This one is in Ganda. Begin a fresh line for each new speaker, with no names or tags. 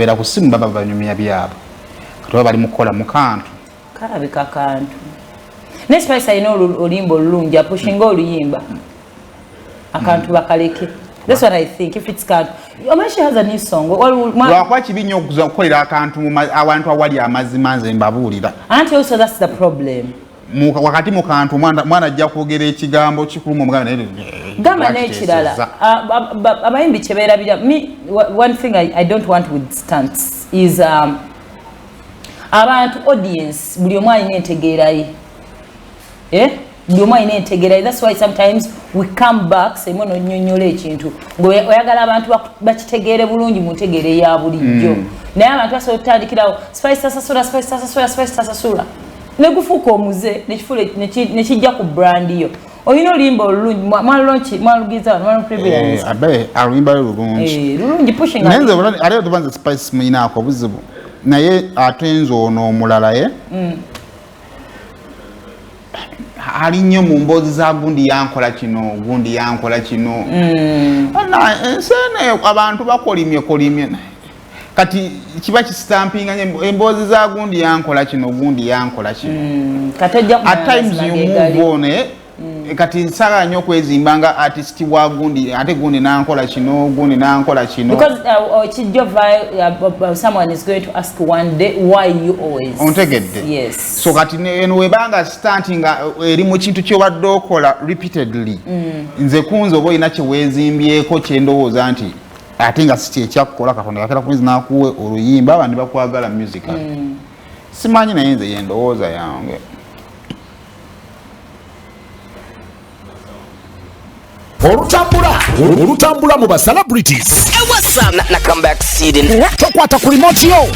bera kusimu baba banyumya byabo katoba bali mukola mukantu
kalabika kantu ne Spice ayina oluyimba olulungi apushinga oluyimba akantu bakaleke. That's what I think. If it's can't, she has a new song.
Lwakwa kibinyo okukolera akantu awantu awali amazimanze mbabuulira.
And also that's the problem.
Wakati mu kantu mwana ajja kwogera ekigambo kikulumu omuganda
gamba n'ekirala abayimbi kyebeerabira. Me, one thing I don't want with stunts is abantu audience buli omu alina entegeera ye. Buli omu alina entegeera ye. That's why sometimes we come back semo nonyonyola ekintu oyagala abantu bakitegeere bulungi mu ntegeera ya bulijjo naye abantu basobola okutandikirawo Spice tasasula negufuuka omuze nekijja ku brand yo olina oluyimba olulungi mwalugiza
aluyimba lulungi
pushing
ate tubanze Spice muyinaako buzibu naye ate nze ono omulala ye ali nnyo mu mboozi za gundi yankola kino ensene abantu bakolimye kati kiba kistampinga emboozi za gundi yankola kino at times you move on kati nsala nnyo okwezimbanga artist wa gundi ate gundi nankola kino
because someone is going to ask one day why you always
ontegedde
yes
so kati eno webanga starting eri mu kintu kyobadde okola repeatedly nze kunze oba olina kyewezimbyeko kyendowooza nti ate nga si kyekyakukola katonda yakera kuyinza nakuwe oluyimba abandi bakwagala musical simanyi naye nze yendowooza yange
olutambula mu ba celebrities
what's up na comeback seeding
tokwata ku remote yo